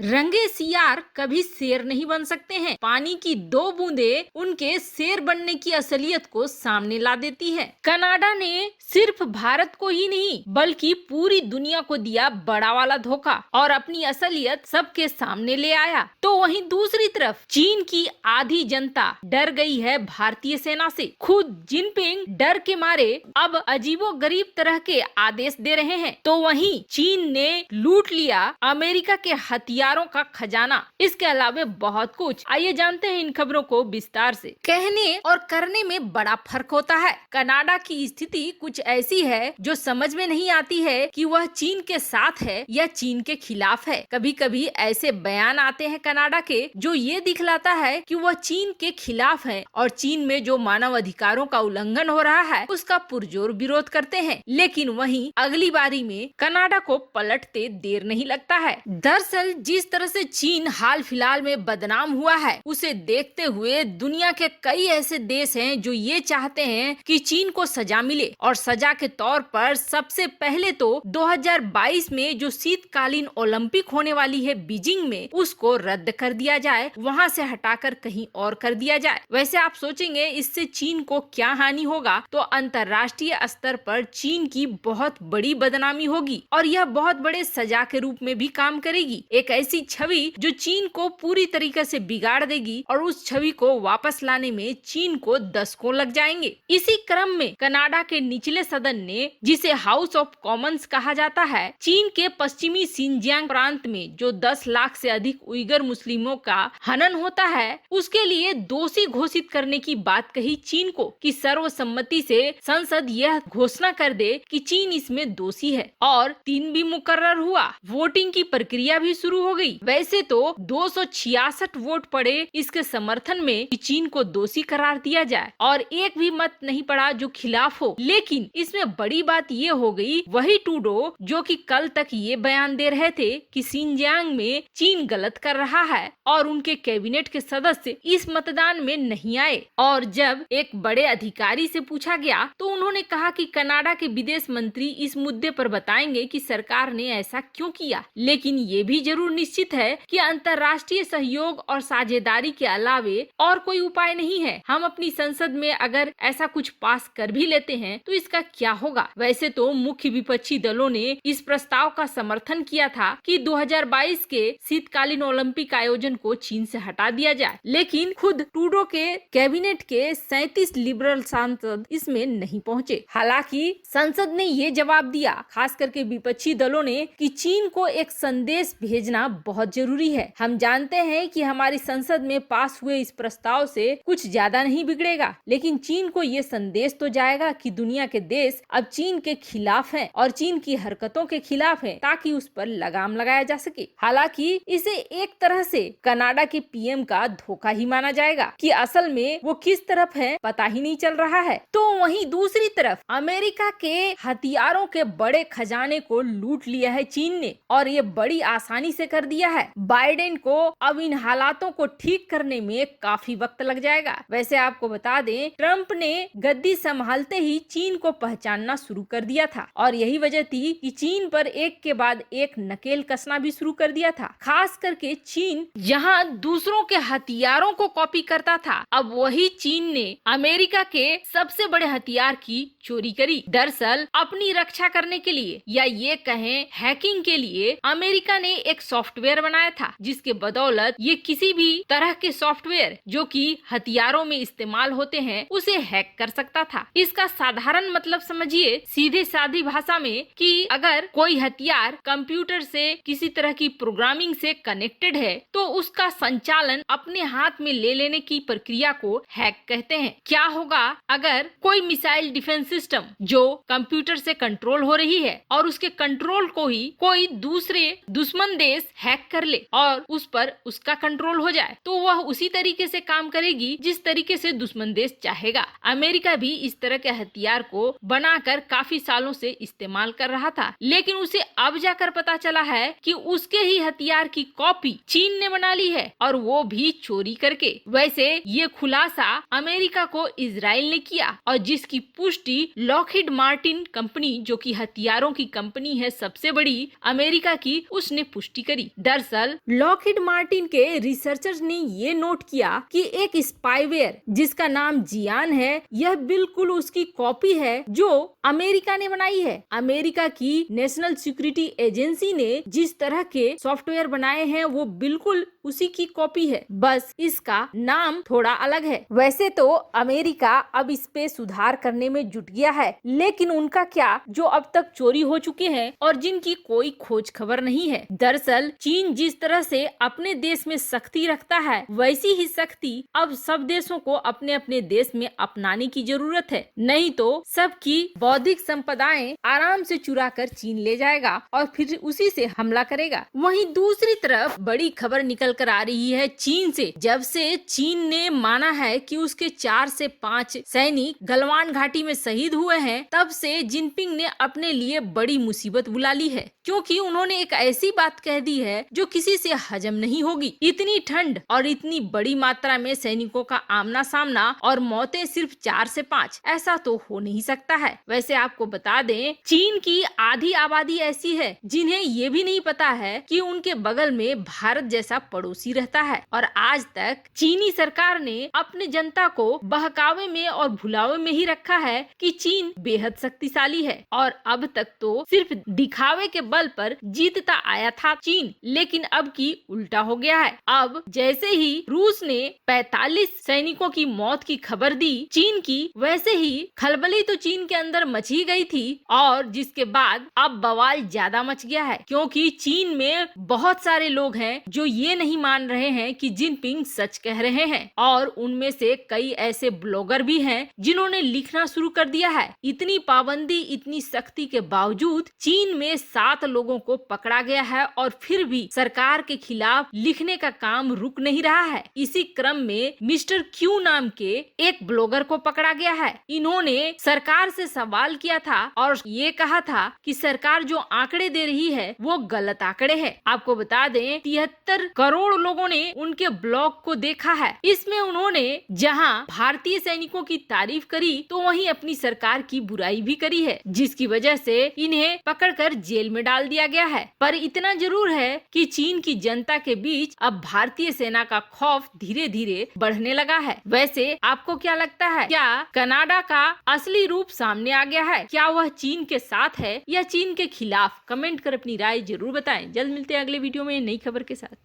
रंगे सियार कभी शेर नहीं बन सकते हैं। पानी की दो बूंदे उनके शेर बनने की असलियत को सामने ला देती है। कनाडा ने सिर्फ भारत को ही नहीं बल्कि पूरी दुनिया को दिया बड़ा वाला धोखा और अपनी असलियत सबके सामने ले आया। तो वहीं दूसरी तरफ चीन की आधी जनता डर गई है भारतीय सेना से। खुद जिनपिंग डर के मारे अब अजीबोगरीब तरह के आदेश दे रहे हैं। तो वहीं चीन ने लूट लिया अमेरिका के हथियारों का खजाना। इसके अलावा बहुत कुछ। आइए जानते हैं इन खबरों को विस्तार से। कहने और करने में बड़ा फर्क होता है। कनाडा की स्थिति कुछ ऐसी है जो समझ में नहीं आती है कि वह चीन के साथ है या चीन के खिलाफ है। कभी कभी ऐसे बयान आते हैं कनाडा के जो ये दिखलाता है कि वह चीन के खिलाफ है और चीन में जो मानव अधिकारों का उल्लंघन हो रहा है उसका पुरजोर विरोध करते हैं। लेकिन वहीं अगली बारी में कनाडा को पलटते देर नहीं लगता है। दरअसल जिस तरह से चीन हाल फिलहाल में बदनाम हुआ है उसे देखते हुए दुनिया के कई ऐसे देश हैं जो ये चाहते हैं कि चीन को सजा मिले और सजा के तौर पर सबसे पहले तो 2022 में जो शीतकालीन ओलंपिक होने वाली है बीजिंग में उसको रद्द कर दिया जाए, वहां से हटाकर कहीं और कर दिया जाए। वैसे आप सोचेंगे इससे चीन को क्या हानि होगा, तो अंतर्राष्ट्रीय स्तर पर चीन की बहुत बड़ी बदनामी होगी और यह बहुत बड़े सजा के रूप में भी काम करेगी। एक ऐसी छवि जो चीन को पूरी तरीके से बिगाड़ देगी और उस छवि को वापस लाने में चीन को दशकों लग जाएंगे। इसी क्रम में कनाडा के निचले सदन ने, जिसे हाउस ऑफ कॉमन्स कहा जाता है, चीन के पश्चिमी सिंजियांग प्रांत में जो 10 लाख से अधिक उइगर मुस्लिमों का हनन होता है उसके लिए दोषी घोषित करने की बात कही चीन को कि सर्वसम्मति से संसद यह घोषणा कर दे कि चीन इसमें दोषी है और 3 भी मुकर्रर हुआ। वोटिंग की प्रक्रिया भी शुरू हो गई। वैसे तो 266 वोट पड़े इसके समर्थन में कि चीन को दोषी करार दिया जाए और एक भी मत नहीं पड़ा जो खिलाफ हो। लेकिन इसमें बड़ी बात ये हो गई, वही ट्रूडो जो कि कल तक ये बयान दे रहे थे कि सिंजियांग में चीन गलत कर रहा है और उनके कैबिनेट के सदस्य इस मतदान में नहीं आए। और जब एक बड़े अधिकारी से पूछा गया तो उन्होंने कहा कि कनाडा के विदेश मंत्री इस मुद्दे पर बताएंगे कि सरकार ने ऐसा क्यों किया। लेकिन ये भी जरूर निश्चित है कि अंतर्राष्ट्रीय सहयोग और साझेदारी के अलावे और कोई उपाय नहीं है। हम अपनी संसद में अगर ऐसा कुछ पास कर भी लेते हैं तो इसका क्या होगा। वैसे तो मुख्य विपक्षी दलों ने इस प्रस्ताव का समर्थन किया था कि 2022 के शीतकालीन ओलंपिक आयोजन को चीन से हटा दिया जाए, लेकिन खुद ट्रूडो के कैबिनेट के 37 लिबरल सांसद इसमें नहीं पहुंचे। हालांकि संसद ने ये जवाब दिया, खास करके विपक्षी दलों ने, कि चीन को एक संदेश भेजना बहुत जरूरी है। हम जानते हैं कि हमारी संसद में पास हुए इस प्रस्ताव से कुछ ज्यादा नहीं बिगड़ेगा, लेकिन चीन को ये संदेश तो जाएगा कि दुनिया के देश अब चीन के खिलाफ हैं और चीन की हरकतों के खिलाफ हैं, ताकि उस पर लगाम लगाया जा सके। हालांकि इसे एक तरह से कनाडा के पीएम का धोखा ही माना जाएगा कि असल में वो किस तरफ है पता ही नहीं चल रहा है। तो वहीं दूसरी तरफ अमेरिका के हथियारों के बड़े खजाने को लूट लिया है चीन ने और ये बड़ी आसानी से कर दिया है। बाइडेन को अब इन हालातों को ठीक करने में काफी वक्त लग जाएगा। वैसे आपको बता दें, ट्रंप ने गद्दी संभालते ही चीन को पहचानना शुरू कर दिया था और यही वजह थी कि चीन पर एक के बाद एक नकेल कसना भी शुरू कर दिया था। खास करके चीन जहां दूसरों के हथियारों को कॉपी करता था, अब वही चीन ने अमेरिका के सबसे बड़े हथियार की चोरी करी। दरअसल अपनी रक्षा करने के लिए या ये कहें हैकिंग के लिए अमेरिका ने एक सॉफ्टवेयर बनाया था जिसके बदौलत ये किसी भी तरह के सॉफ्टवेयर जो कि हथियारों में इस्तेमाल होते हैं उसे हैक कर सकता था। इसका साधारण मतलब समझिए सीधे सादी भाषा में कि अगर कोई हथियार कंप्यूटर से किसी तरह की प्रोग्रामिंग से कनेक्टेड है तो उसका संचालन अपने हाथ में ले लेने की प्रक्रिया को हैक कहते हैं। क्या होगा अगर कोई मिसाइल डिफेंस सिस्टम जो कंप्यूटर से कंट्रोल हो रही है और उसके कंट्रोल को ही कोई दूसरे दुश्मन देश हैक कर ले और उस पर उसका कंट्रोल हो जाए, तो वह उसी तरीके से काम करेगी जिस तरीके से दुश्मन देश चाहेगा। अमेरिका भी इस तरह के हथियार को बनाकर काफी सालों से इस्तेमाल कर रहा था, लेकिन उसे अब जाकर पता चला है कि उसके ही हथियार की कॉपी चीन ने बना ली है और वो भी चोरी करके। वैसे ये खुलासा अमेरिका को इजराइल ने किया और जिसकी पुष्टि लॉकहीड मार्टिन कंपनी, जो कि हथियारों की कंपनी है सबसे बड़ी अमेरिका की, उसने पुष्टि करी। दरअसल लॉकहीड मार्टिन के रिसर्चर्स ने ये नोट किया कि एक स्पाईवेयर जिसका नाम जियान है, यह बिल्कुल उसकी कॉपी है जो अमेरिका ने बनाई है। अमेरिका की नेशनल सिक्योरिटी एजेंसी ने जिस तरह के सॉफ्टवेयर बनाए हैं वो बिल्कुल उसी की कॉपी है, बस इसका नाम थोड़ा अलग है। वैसे तो अमेरिका अब इस पे सुधार करने में जुट गया है, लेकिन उनका क्या जो अब तक चोरी हो चुके हैं और जिनकी कोई खोज खबर नहीं है। दरअसल चीन जिस तरह से अपने देश में सख्ती रखता है, वैसी ही सख्ती अब सब देशों को अपने अपने देश में अपनाने की जरूरत है, नहीं तो सबकी बौद्धिक संपदाएं आराम से चुरा कर चीन ले जाएगा और फिर उसी से हमला करेगा। वहीं दूसरी तरफ बड़ी खबर निकल कर आ रही है चीन से। जब से चीन ने माना है कि उसके 4 से 5 सैनिक गलवान घाटी में शहीद हुए हैं, तब से जिनपिंग ने अपने लिए बड़ी मुसीबत बुला ली है, क्योंकि उन्होंने एक ऐसी बात कह दी है जो किसी से हजम नहीं होगी। इतनी ठंड और इतनी बड़ी मात्रा में सैनिकों का आमना सामना और मौतें सिर्फ 4 से 5, ऐसा तो हो नहीं सकता है। वैसे आपको बता दें, चीन की आधी आबादी ऐसी है जिन्हें ये भी नहीं पता है कि उनके बगल में भारत जैसा पड़ोसी रहता है, और आज तक चीनी सरकार ने अपने जनता को बहकावे में और भुलावे में ही रखा है कि चीन बेहद शक्तिशाली है, और अब तक तो सिर्फ दिखावे के बल पर जीतता आया था चीन, लेकिन अब की उल्टा हो गया है। अब जैसे ही रूस ने 45 सैनिकों की मौत की खबर दी चीन की, वैसे ही खलबली तो चीन के अंदर मची गई थी, और जिसके बाद अब बवाल ज्यादा मच गया है, क्योंकि चीन में बहुत सारे लोग हैं जो ये नहीं मान रहे हैं कि जिनपिंग सच कह रहे हैं, और उनमें से कई ऐसे ब्लॉगर भी हैं जिन्होंने लिखना शुरू कर दिया है। इतनी पाबंदी, इतनी सख्ती के बावजूद चीन में 7 लोगों को पकड़ा गया है, और फिर भी सरकार के खिलाफ लिखने का काम रुक नहीं रहा है। इसी क्रम में मिस्टर क्यू नाम के एक ब्लॉगर को पकड़ा गया है। इन्होंने सरकार से सवाल किया था और ये कहा था कि सरकार जो आंकड़े दे रही है वो गलत आंकड़े हैं। आपको बता दें 73 करोड़ लोगों ने उनके ब्लॉग को देखा है। इसमें उन्होंने जहां भारतीय सैनिकों की तारीफ करी तो वहीं अपनी सरकार की बुराई भी करी है, जिसकी वजह से इन्हें पकड़कर जेल में डाल दिया गया है। पर इतना जरूर है कि चीन की जनता के बीच अब भारतीय सेना का खौफ धीरे धीरे बढ़ने लगा है। वैसे आपको क्या लगता है, क्या कनाडा का असली रूप सामने आ गया है? क्या वह चीन के साथ है या चीन के खिलाफ? कमेंट कर अपनी राय जरूर बताएं। जल्द मिलते हैं अगले वीडियो में नई खबर के साथ।